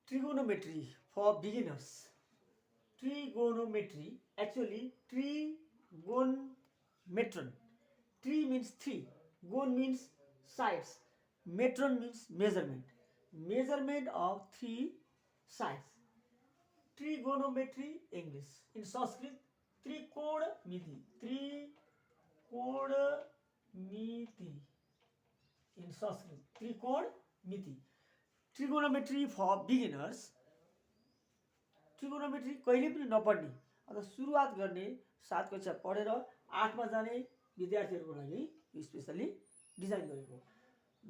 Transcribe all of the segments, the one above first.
Trigonometry for beginners. Trigonometry, actually trigonometron. Tri means three, gon means sides, metron means measurement. Measurement of three sides. Trigonometry English. In Sanskrit, trikodmiti. Trikodmiti. In Sanskrit, trikodmiti. Trigonometry for beginners. Trigonometry कहिले पनि नपढ्ने अथवा सुरुवात गर्ने 7 कक्षा पढेर 8 मा जाने विद्यार्थीहरूको लागि स्पेशली डिजाइन गरेको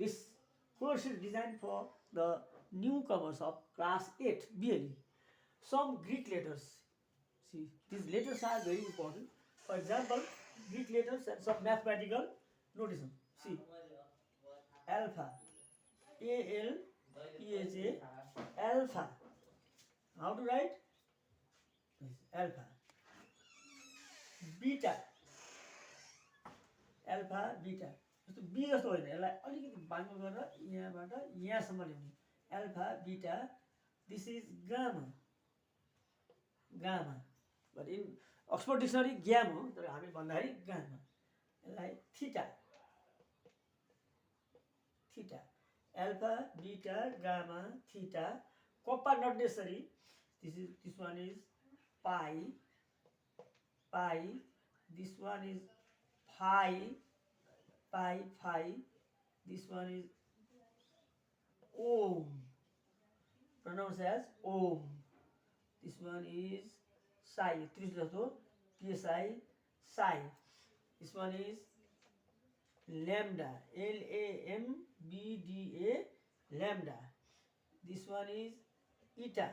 this course is design for the newcomers of class 8 BLE some Greek letters see these letters are very important for example Greek letters and some mathematical notation see alpha ALPHA alpha. How to write? Alpha. Beta. Alpha, beta. जस्तो B जस्तो होइन यसलाई अलिकति बाङ्गो गरेर यहाँबाट यहाँसम्म ल्याउने alpha beta this is gamma gamma but in Oxford dictionary ग्याम हो तर हामी भन्दाखेरि गामा यसलाई theta theta alpha beta gamma theta Copper not necessary. This one is pi. This one is phi. This one is ohm. Pronounced as ohm. This one is psi. PSI psi. This one is lambda. LAMBDA lambda. This one is eta.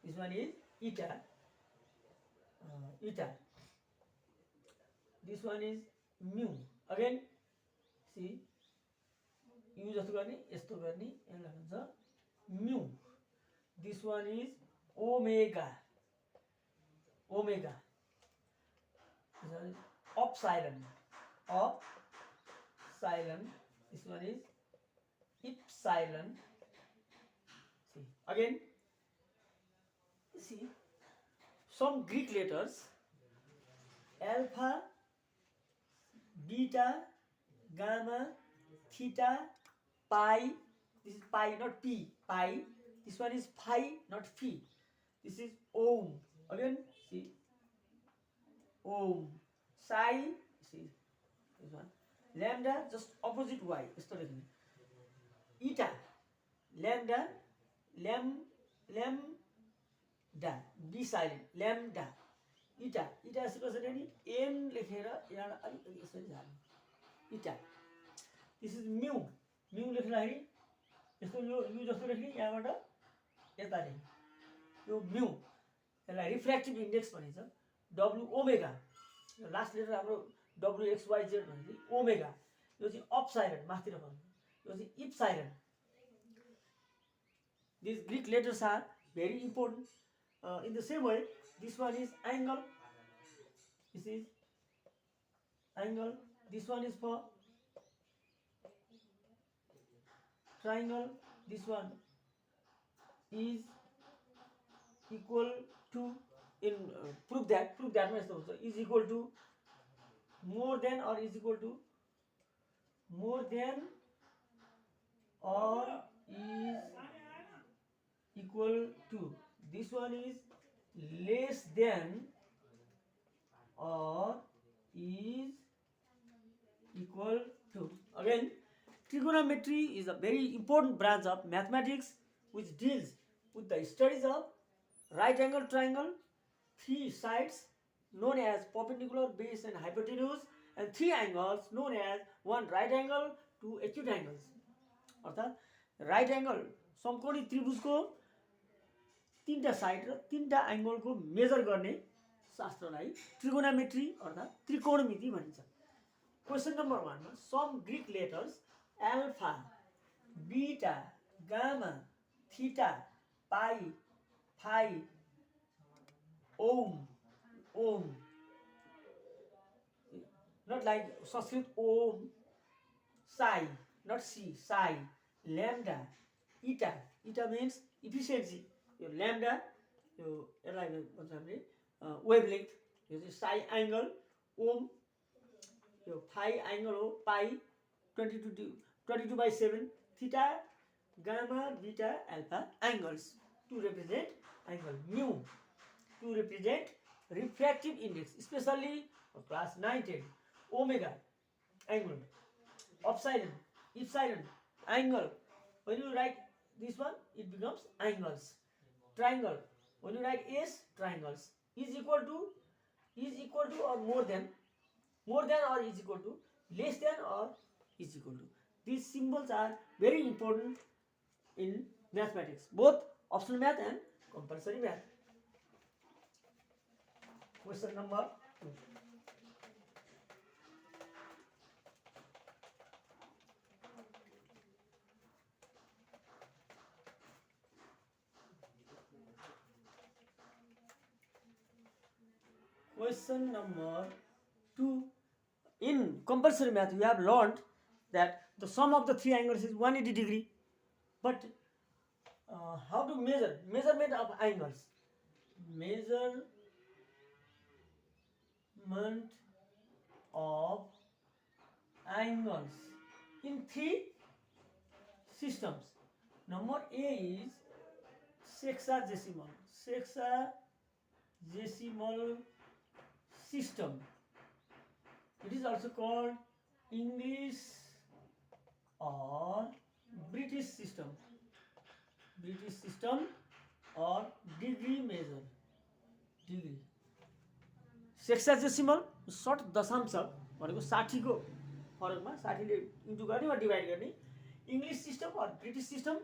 This one is eta. Eta. This one is mu. Again, see, u जस्तो गर्ने यस्तो गर्ने यसलाई भन्छ mu. This one is omega. Omega. This one is upsilon. Upsilon. This one is epsilon. See again. See some Greek letters alpha, beta, gamma, theta, pi. This is pi, not p. Pi. This one is phi, not phi. This is ohm. Again, see ohm. Psi. See this one. Lambda just opposite y. यस्तो लेख्ने eta lambda lambda b silent lambda eta यसो कसरी नि n लेखेर यहाँ अलिकति यसरी जाने eta दिस इज mu लेख्दाखेरि यस्तो यो जस्तो लेख्ने यहाँबाट यता लेख्ने यो mu यसलाई रिफ्र्याक्टिभ इन्डेक्स भनिन्छ w ओमेगा लास्ट लेटर हाम्रो WXYZ भनेको ओमेगा यो चाहिँ अपसाइलन माथितिर भन्नु यो चाहिँ epsilon. These Greek letters are very important. In the same way, this one is angle. This is angle. This one is for triangle. This one is equal to in prove that is equal to more than or is equal to more than or is equal to. This one is less than or is equal to. Again, trigonometry is a very important branch of mathematics which deals with the studies of right angle triangle, 3 sides known as perpendicular, base and hypotenuse, and 3 angles known as one right angle, 2 acute angles. अर्थात् right angle समकोणी त्रिभुजको 3टा side र 3टा एंगलको major गर्ने शास्त्रलाई trigonometry अर्थात् त्रिकोणमिति भनिन्छ. Question number 1 मा some Greek letters alpha, beta, gamma, theta, pi, phi, ओम not like Sanskrit om, psi, not c, psi, lambda, eta. Eta means efficiency. यो lambda, यो यसलाई भन्छ हामीले wavelength, यो चाहिँ psi angle, ohm, यो phi angle हो, pi 22/7, theta, gamma, beta, alpha angles to represent angle. Mu to represent refractive index, especially for class 9, 10. Omega, angle. Epsilon, angle. When you write this one, it becomes angles. Triangle, when you write S, triangles. Is equal to or more than or is equal to, less than or is equal to. These symbols are very important in mathematics, both optional math and compulsory math. Question number 2. Question number 2. In compulsory math, you have learned that the sum of the three angles is 180 degree. But how to measure? Measurement of angles. Measurement of angles in three systems. Number A is sexagesimal system. It is also called English or British system or degree measure. Sexagesimal shirt दशांश भनेको 60 को फरकमा 60 ले into गर्ने वा divide गर्ने. English system or British system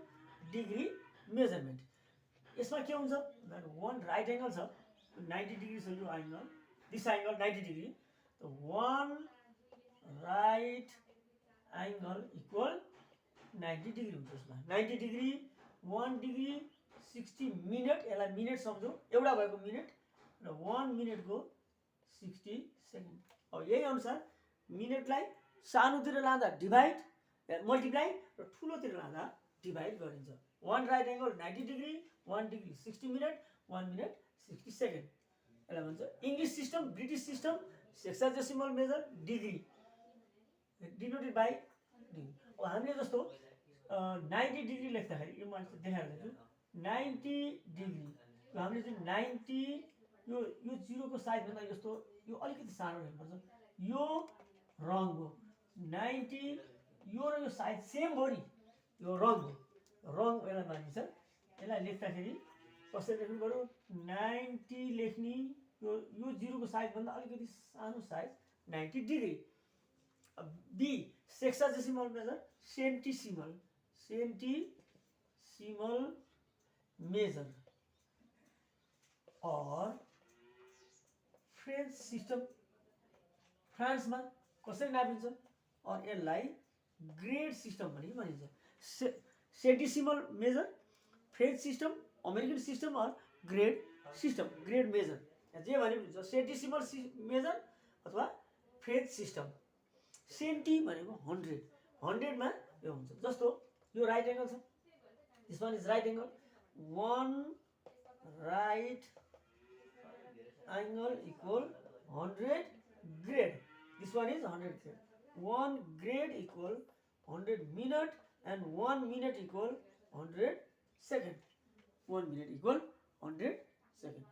degree measurement. यसमा के हुन्छ भन्दा वन राइट एंगल छ 90 डिग्री छ यो angle, this angle 90 degree. One right angle equal 90 degree हुन्छ. यसमा 90 डिग्री 1 डिग्री 60 मिनट, यसलाई मिनट सम्झौँ, एउटा भएको मिनट र 1 मिनटको 60 सेकेन्ड. अब यही अनुसार मिनटलाई सानोतिर लाँदा डिभाइड मल्टिप्लाई र ठुलोतिर लाँदा डिभाइड गरिन्छ. One right angle 90 degree, 1 degree 60 minute, 1 minute 60 second. यसलाई भन्छ English system, British system, sexagesimal measure, degree denoted by degree. अब हामीले जस्तो 90 डिग्री लेख्दाखेरि यो मैले देखाएको छु 90 डिग्री, हामीले चाहिँ 90 यो जिरोको साइज भन्दा यस्तो यो अलिकति सानो हेर्नुपर्छ. यो रङ हो 90, यो र यो साइज सेम हो नि, यो रङ हो, रङ यसलाई मानिन्छ. यसलाई लेख्दाखेरि कसरी लेख्नु पर्यो, 90 लेख्ने, यो जिरोको साइज भन्दा अलिकति सानो size 90 degree. B sexagesimal measure, centesimal measure और फ्रेन्च सिस्टम, फ्रान्समा कसरी नापिन्छ और यसलाई ग्रेड सिस्टम भनेर भनिन्छ. Centesimal measure, French system, American system और ग्रेड सिस्टम, ग्रेड मेजर जे भने हुन्छ. सेन्टिसिमल मेजर अथवा फ्रेन्च सिस्टम. सेन्टी भनेको 100 मा यो हुन्छ. जस्तो यो राइट एंगल छ, this one is right angle, 1 right angle equal 100 grade. This one is 100 grade. 1 grade equal 100 minute and 1 minute equal 100 second. 1 minute equal 100 second.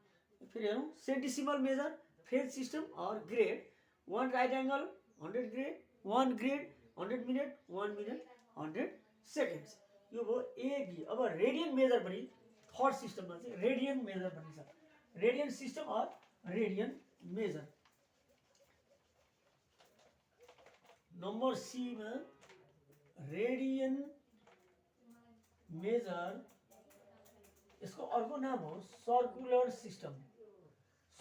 फिर हेरौँ सेन्टिसिमल मेजर, फ्रेन्च सिस्टम और grade. 1 right angle 100 grade, 1 grade 100 minute, 1 minute 100 seconds. यो भयो AB. अब radian major पनि third सिस्टममा चाहिँ radian measure भनिन्छ. रेडियन सिस्टम और रेडियन मेजर. नंबर सी में रेडियन मेजर, इसको अर्को नाम हो circular system.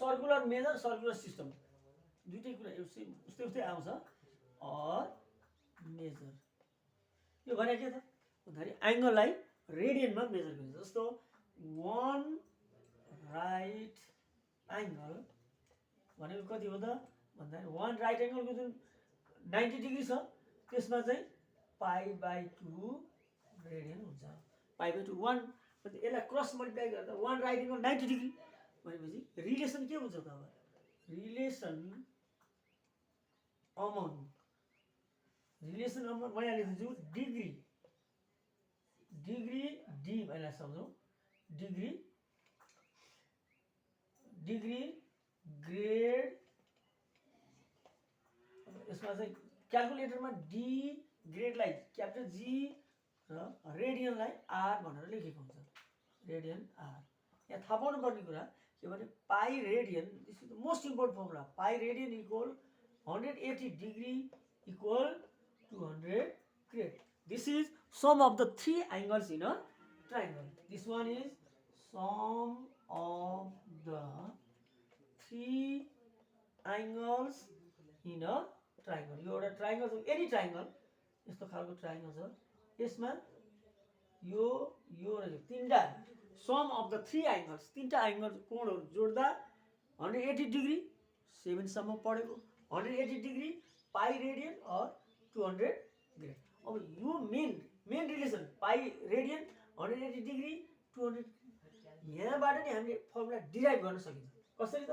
Circular measure, circular system दुईटै कुरा उस्तै आउँछ. और मेजर यो भने के त भन्दाखेरि एंगललाई रेडियनमा मेजर गरिन्छ. जस्तो 1 राइट एंगल भनेको कति हो त भन्दाखेरि 1 राइट एंगलको जुन 90 डिग्री छ त्यसमा चाहिँ पाई/2 रेडियन हुन्छ. पाई बाई 2 1 यसलाई क्रस मल्टिप्लाई गर्दा 1 राइट एङ्गल 90 डिग्री भनेपछि रिलेसन के हुन्छ त अब रिलेसन अमन म यहाँ लेख्छु डिग्री डिग्री डी भनेर सम्झौँ डिग्री डिग्री ग्रेड यसमा चाहिँ क्याल्कुलेटरमा डी ग्रेडलाई क्यापिटल जी र रेडियनलाई आर भनेर लेखेको हुन्छ रेडियन आर यहाँ थाहा पाउनुपर्ने कुरा के भने pi radian this is the most important formula pi radian equal 180 degree equal 200 grade this is sum of the 3 angles in a triangle this one is sum of the 3 angles in a triangle यो एउटा triangle छ any triangle यस्तो खालको triangle छ यसमा यो यो र यो तीनटा सम अफ द 3 एंगल्स तीनटा एंगल कोणहरु जोड्दा 180 डिग्री 7 सम्म पढेको 180 डिग्री पाई रेडियन और 200 ग्रेड अब यो main relation pi radian 180 degree 200 यहाँबाट नि हामीले फर्मुला डिराइभ गर्न सकिन्छ कसरी त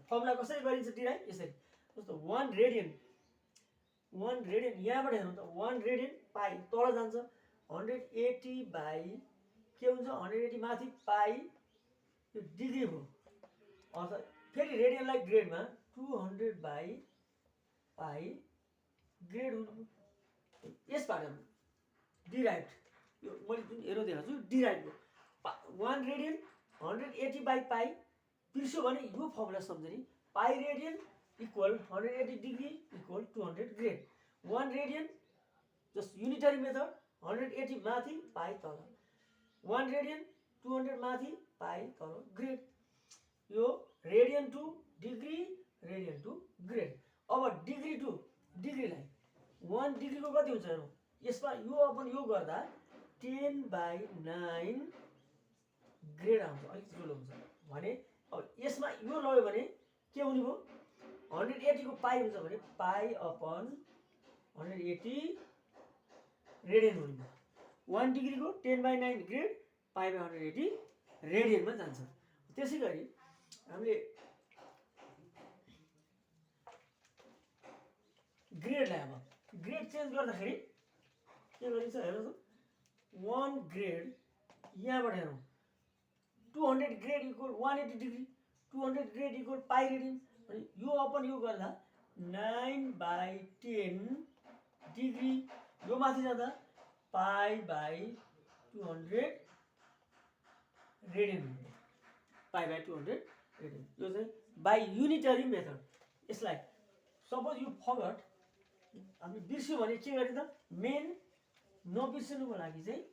फर्मुला कसरी गरिन्छ डिराइभ यसरी जस्तो 1 रेडियन यहाँबाट हेर्नु त 1 रेडियन पाई तल जान्छ 180 बाई के हुन्छ 180 माथि पाई यो डिग्री हो अथवा फेरि रेडियनलाई ग्रेडमा 200 बाई पाई ग्रेड हुनु यसबाट डिराइभ यो मैले जुन एरो देखाएको छु डिराइभ 1 रेडियन 180 बाई पाई बिर्स्यो भने यो फर्मुला सम्झने पाई radian equal 180 degree equal 200 grade 1 radian just unitary method 180 माथि पाई तल 1 रेडियन 200 माथि पाई तल ग्रेड यो radian to degree radian to grade अब डिग्री टु डिग्रीलाई 1 डिग्रीको कति हुन्छ हेर्नु यसमा यो अपन यो गर्दा 10 बाई 9 ग्रेड आउँछ अलिक ठुलो हुन्छ भने अब यसमा यो लग्यो भने के हुने भयो 180 को पाई हुन्छ भने पाई अपन 180 रेडियन हुने भयो 1 डिग्री को 10 बाई 9 ग्रेड पाई बाई 180 रेडियनमा जान्छ त्यसै गरी हामीले ग्रेडलाई अब ग्रेड चेन्ज गर्दाखेरि के गरिन्छ हेर्नु 1 ग्रेड यहाँबाट हेरौँ 200 grade equal 180 degree 200 grade equal pi radian अनि यो अपन यो गर्दा 9 बाई 10 डिग्री यो माथि जाँदा पाई बाई 200 रेडियन हुन्छ पाई बाई 200 रेडियन यो चाहिँ बाई युनिटरी मेथड यसलाई सपोज यु फगट हामी बिर्स्यो भने के गर्ने त मेन नबिर्सनुको लागि चाहिँ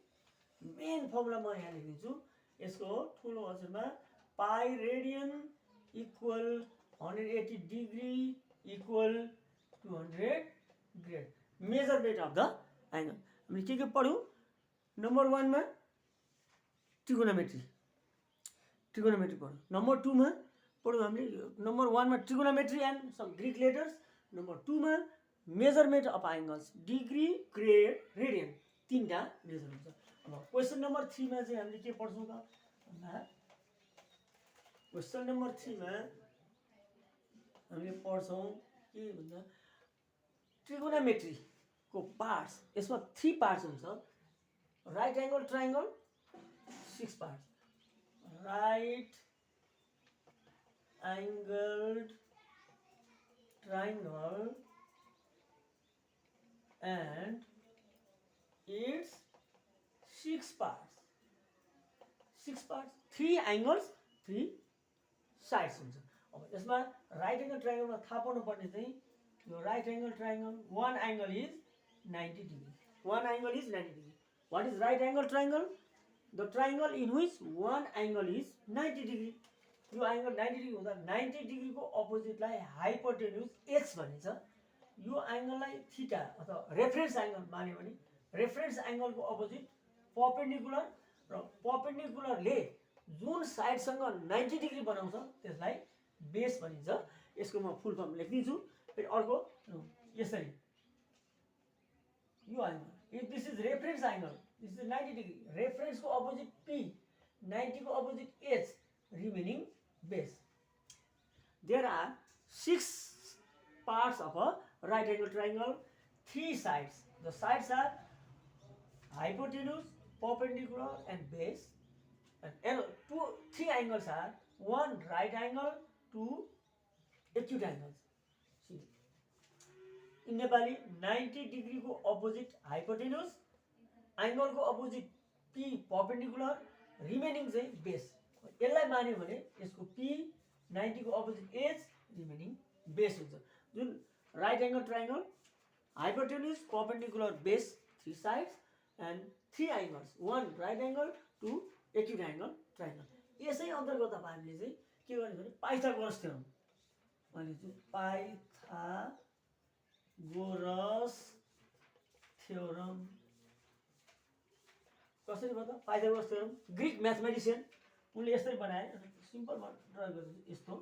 मेन फर्मुला म यहाँ लेखिदिन्छु यसको ठुलो अक्षरमा पाई radian equal 180 degree equal 200 grade measurement of the angle हामीले के पढ्यौँ नम्बर 1 मा ट्रिगोनोमेट्री पढ्यौँ नम्बर 2 मा पढ्यौँ हामीले नम्बर 1 मा trigonometry and some Greek letters number 2 मा measurement of angles degree grade radian तीनटा मेजर हुन्छ अब क्वेशन नम्बर 3 मा चाहिँ हामीले के पढ्छौँ त क्वेशन नम्बर 3 मा हामीले पढ्छौँ के भन्छ ट्रिगोनोमेट्री को पार्ट्स यसमा 3 पार्ट्स हुन्छ right angle triangle 6 parts right angled triangle and its 6 parts 3 angles 3 sides हुन्छ अब यसमा राइट एंगल ट्रायंगलमा थाहा पाउनु पर्ने चाहिँ यो right angle triangle one angle is 90 degree what is right angle triangle the triangle in which one angle is 90 degree यो angle 90 degree हुँदा 90 डिग्री को अपोजिटलाई हाइपोटेन्युज x भनिन्छ यो एंगललाई थीटा अथवा रेफरेन्स एंगल मान्यो भने रेफरेन्स एंगल को अपोजिट परपेंडिकुलर र परपेंडिकुलरले जुन साइडसँग 90 डिग्री बनाउँछ त्यसलाई बेस भनिन्छ यसको म फुल फर्म लेख्दिन्छु फेरि अर्को यसरी यो angle If this is reference angle, this is 90 degree. Reference को opposite P, 90 को opposite H, remaining base. There are 6 parts of a right angle triangle, 3 sides. The sides are hypotenuse, perpendicular, and base. And 3 angles are 1 right angle, 2 acute angles. See, in Nepali 90 degree को opposite hypotenuse, angle को opposite P perpendicular, remaining चाहिँ base. यसलाई मान्यो भने यसको P 90 को opposite H, remaining base हुन्छ. जुन right angle triangle, hypotenuse, perpendicular, base, 3 sides and 3 angles, 1 right angle, 2 acute angle triangle. यसै अन्तर्गत अब हामीले चाहिँ के गर्ने भने पाइथागोरस थ्योरम, मैले चाहिँ पाइथागोरस थ्योरम कसरी भन्दा पाइथागोरस थ्योरम ग्रीक म्याथमेटिशियन, उनले यसरी बनाए. सिम्पल ड्रा गर्छु यस्तो.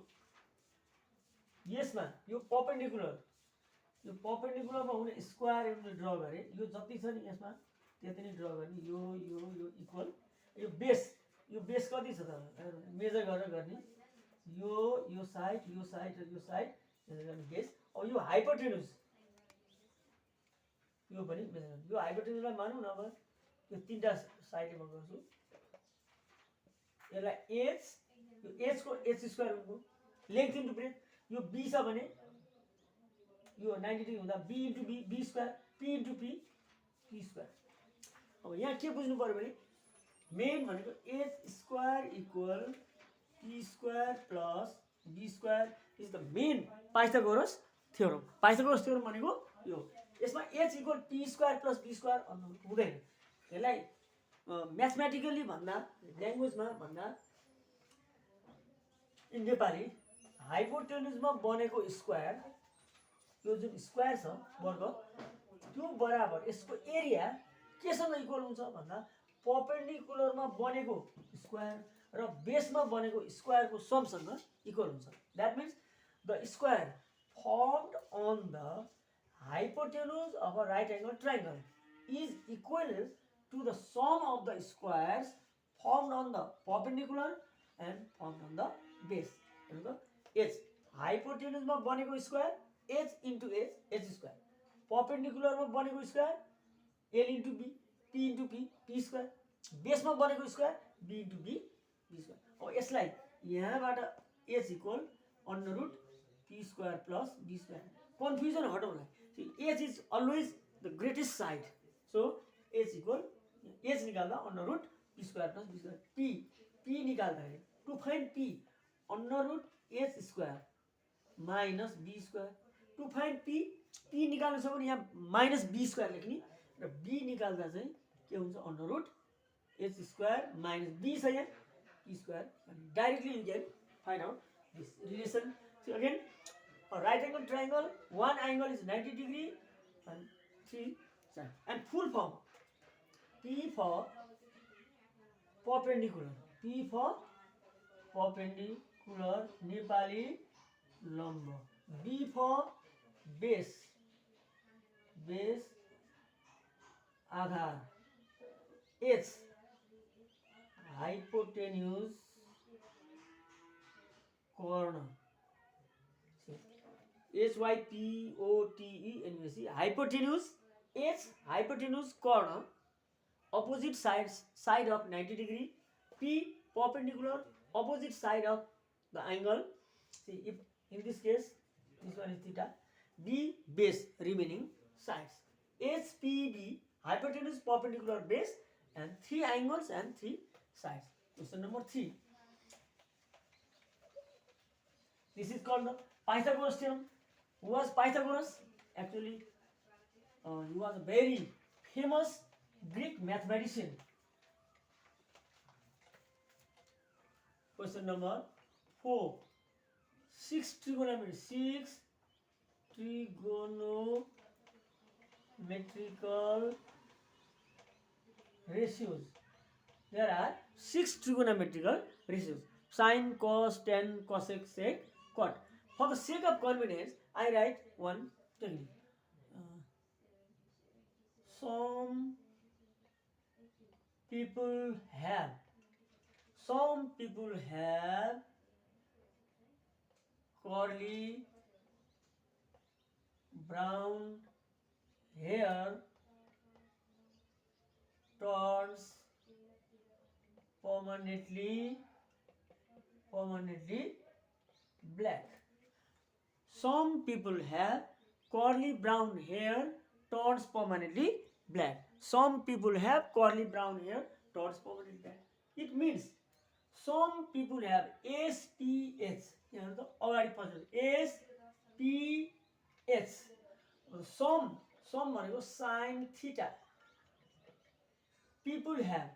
यसमा यो पर्पेन्डिकुलरमा हुने स्क्वायर उनले ड्रा गरे. यो जति छ नि यसमा त्यति नै ड्रा गर्ने. यो इक्वल. यो बेस कति छ त मेजर गरेर गर्ने. यो साइड र यो साइड मेजर गर्ने बेस. अब यो हाइपोटेनुस यो पनि मेजर गर्ने. यो हाइपोटेनुसलाई मानौँ न. अब यो 3टा साइडले म गर्छु. यसलाई एच, यो एच को एच स्क्वायर हुनु, लेन्थ इन्टु ब्रेथ. यो बी छ भने यो 90 डिग्री हुँदा B into B square, P into P square. अब यहाँ के बुझ्नु पर्यो भने मेन भनेको H square equal P square plus B square is the main Pythagoras theorem. Pythagoras theorem भनेको यो. यसमा H equal P square plus B square हुँदैन. यसलाई म्याथमेटिकली भन्दा, ल्याङ्ग्वेजमा भन्दा, इन नेपाली हाइपोटेनुसमा बनेको स्क्वायर, यो जुन स्क्वायर छ वर्ग, त्यो बराबर यसको एरिया केसँग इक्वल हुन्छ भन्दा पर्पेन्डिकुलरमा बनेको स्क्वायर र बेसमा बनेको स्क्वायरको समसँग इक्वल हुन्छ. That means the square formed on the hypotenuse of a right angle triangle is equal to the sum of the squares formed on the perpendicular and formed on the base. H hypotenuse मा बनेको square h into h square, perpendicular मा बनेको square l into b, p into p square, base मा बनेको square b into b square. अब यसलाई यहाँबाट h equal under root p square plus b square. Confusion हटाउनलाई h is always the greatest side. So h equal h निकाल्दा under root p square plus b square. p निकाल्दाखेरि to find p under root h square minus b square. To find p निकाल्नु छ भने यहाँ minus b square लेख्ने र b निकाल्दा चाहिँ के हुन्छ under root h square minus b छ यहाँ p square. Directly you can find out this relation. So again right angle triangle, one angle is 90 degree and 3 sides. And full form P for perpendicular, Nepali लम्ब. B for base आधार. H hypotenuse कर्ण. HYPOTENUSE hypotenuse. H hypotenuse कर्ण, opposite side of 90 degree. P perpendicular, opposite side of the angle. See, if in this case this one is theta. B base, remaining sides. HPB hypotenuse, perpendicular, base, and 3 angles and 3 sides. Question number 3. This is called the Pythagoras theorem. Who was Pythagoras? Actually, he was a very famous Greek mathematician. Question number 4. 6 trigonometrical ratios. There are 6 trigonometrical ratios: sine, cos, tan, cosec, sec, cot. For the sake of convenience, I write one technique. Sum people have. Some people have curly brown hair turns permanently black. Some people have curly brown hair turns permanently black. Some people have curly brown hair turns permanently black. It means some people have SPH. यहाँ त अगाडि पछि SPH. Some भनेको sin theta. People have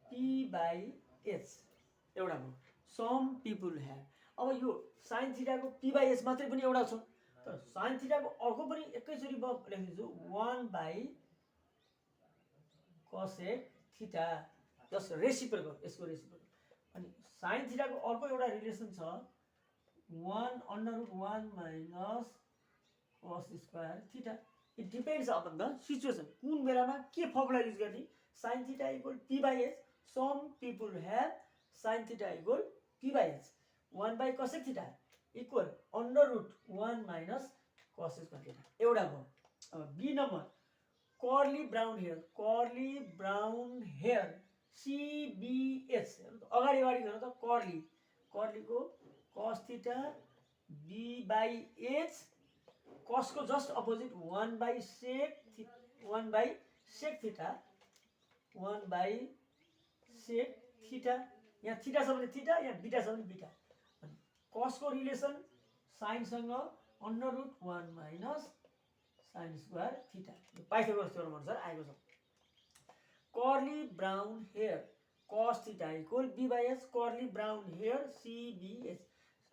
P/H. एउटा भयो. Some people have. अब यो sin theta को P/H मात्रै पनि एउटा छ. तर sin theta को अर्को पनि एकैचोटी म लेख्दिन्छु 1/cosec theta. जस्ट रेसिप्रोकल, यसको रेसिप्रोकल. अनि sin theta को अर्को एउटा रिलेसन छ 1/1 minus cos square theta. It depends upon the situation. कुन बेलामा के फर्मुला युज गर्ने. sin theta equal P/H. Some people have sin theta equal P/H. 1/cosec theta equal √1 minus cos square theta. एउटा भयो. अब B number curly brown hair CBH. अगाडि हेर्नु त कर्ली को cos theta B/H. cos को just opposite 1/sec theta. 1/sec theta. यहाँ theta छ भने थीटा, यहाँ बीटा छ भने बीटा. अनि cos को रिलेसन sin सँग √1 minus sin square theta. यो पाइथागोरस थ्योरम अनुसार आएको छ. Curly brown hair cos theta equal B/H. Curly brown hair CBH.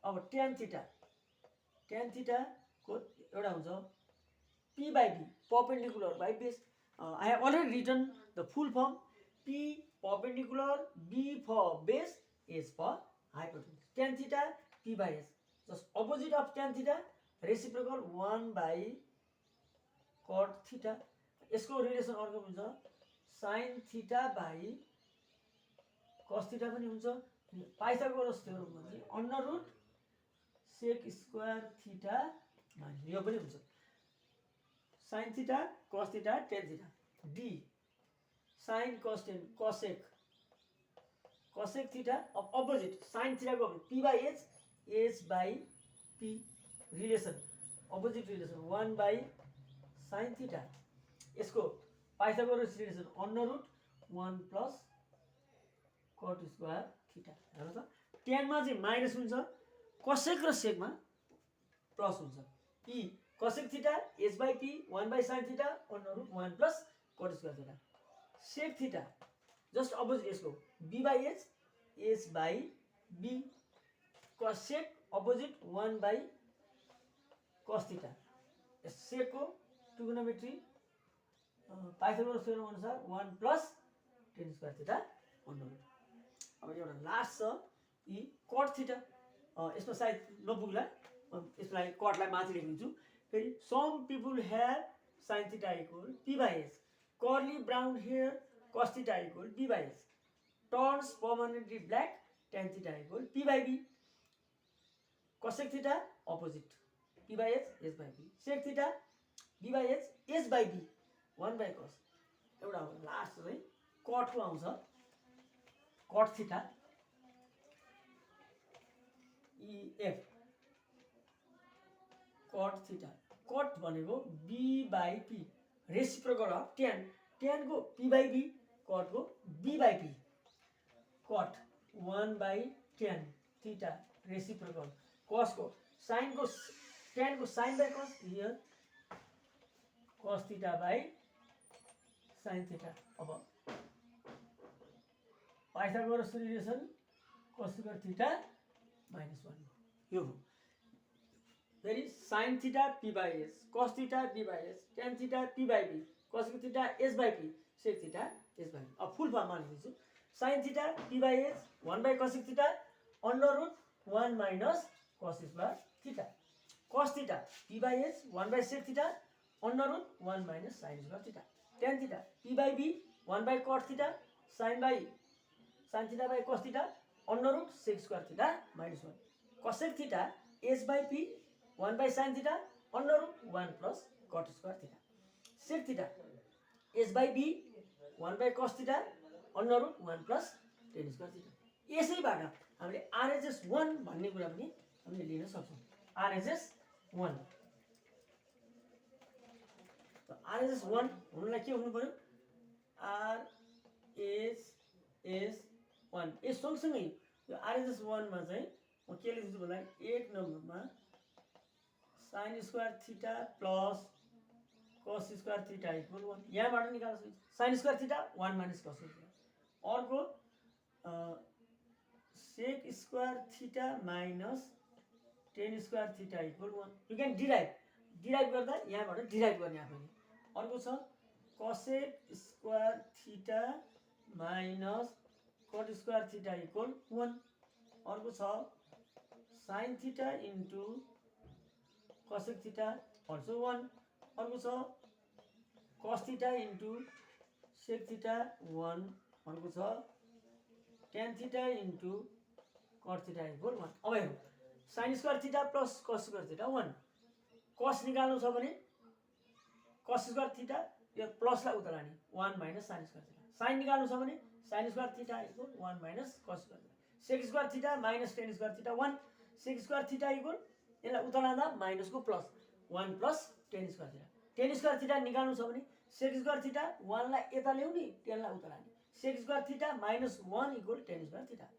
अब tan theta को एउटा हुन्छ P/B, perpendicular by base. I have already written the full form. P perpendicular, B for base, H for hypotenuse. Tan theta P/H. Just opposite of tan theta, reciprocal 1/cot theta. यसको relation अर्को हुन्छ sin theta by cos theta पनि हुन्छ. Pythagoras theorem भन्छ √sec square theta minus यो पनि हुन्छ. sin theta cos theta tan theta. D sin cos tan cosec theta of opposite sin theta को P/H H/P relation opposite relation 1/sin theta. यसको Pythagoras relation √1 plus cot square theta. हेर्नु त tan मा चाहिँ minus हुन्छ, cosec र sec मा plus हुन्छ. P cosec theta H/P 1/sin theta √1 plus cot square theta. sec theta just opposite यसको B/H H/B. cosec opposite 1/cos theta. sec को ट्रिगोनोमेट्री पाइथागोरस थ्योरम अनुसार 1 plus tan square theta √. अब एउटा last छ इ cot theta. यसमा सायद नपुग्ला, यसलाई कटलाई माथि लेखिदिन्छु. फेरि some people have sin theta equal P/H. Curly brown hair cos theta equal B/H. turns permanently black tan theta equal P/B. cosec theta opposite P/H H/P. sec theta B/H H/B 1/cos. एउटा हो last चाहिँ cot को आउँछ cot theta EF. cot theta. cot भनेको B/P reciprocal of tan. tan को P/B, cot को B/P. cot 1/tan theta reciprocal. cos को sin को tan को sin by cos here cos theta by sin theta. अब Pythagoras relation cos square theta -1 यो हो. फेरि sin theta P/H, cos theta B/H, tan theta P/B, cosec theta H/P, sec theta H/B. अब फुल फर्ममा लेख्छु. sin theta P/H 1/cosec theta √1 minus cos square theta. cos theta P/H 1/sec theta √1 minus sin square theta. tan theta P/B 1/cot theta sine theta by cos theta under root sec square theta minus 1 cosec theta h by p 1 by sin theta under root 1 plus cot square theta sec theta h by b 1 by cos theta under root 1 plus tan square theta यसैबाट हामीले RHS 1 भन्ने कुरा पनि हामीले लिन सक्छौँ RHS 1 RHS 1 हुनुलाई के हुनु पर्यो RHS 1 यस सँगसँगै यो RHS 1 मा चाहिँ म के लेख्छु भन्दा 1 नम्बरमा sin square theta plus cos square theta equal 1 यहाँबाट निकाल्न सकिन्छ sin square theta 1 minus cos theta अर्को sec square theta minus tan square theta equal 1 you can derive गर्दा यहाँबाट डिराइभ गर्ने आफैले अर्को छ cosec square theta minus cot square theta equal 1 अर्को छ sin theta into cosec theta also 1 अर्को छ cos theta into sec theta 1 अर्को छ tan theta into cot theta equal 1 अब हेरौँ sin square theta plus cos square theta 1 cos निकाल्नु छ भने cos स्क्वायर थीटा यो प्लसलाई उता लाने 1 minus sin square theta sin निकाल्नु छ भने sin square theta equal 1 minus cos square theta sec square theta minus tan square theta 1 sec square theta equal यसलाई उता लाँदा माइनसको plus 1 plus tan square theta tan square theta निकाल्नु छ भने sec स्क्वायर थीटा 1 लाई यता ल्याउने tan लाई उता लाने sec square theta minus 1 equal tan square theta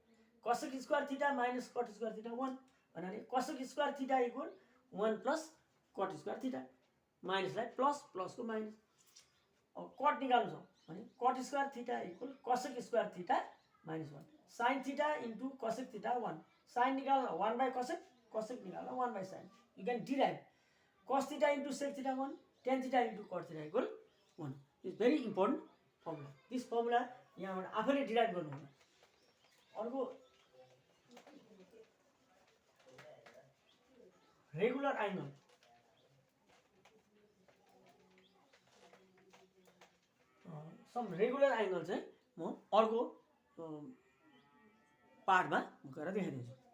cosec square theta minus cot square theta 1 भन्नाले cosec square theta equal 1 plus cot square theta माइनसलाई प्लस प्लसको माइनस अब cot निकाल्नु छ भने cot square theta equal cosec square theta minus 1 sin theta into cosec theta 1 sin निकाल्दा 1 by cosec cosec निकाल्दा 1 by sin you can derive cos theta into sec theta 1 tan theta into cot theta equal 1 is very important formula this formula यहाँबाट आफैले derive गर्नु होला अर्को regular angle sum regular angle चाहिँ म अर्को पार्टमा गएर देखाइदिन्छु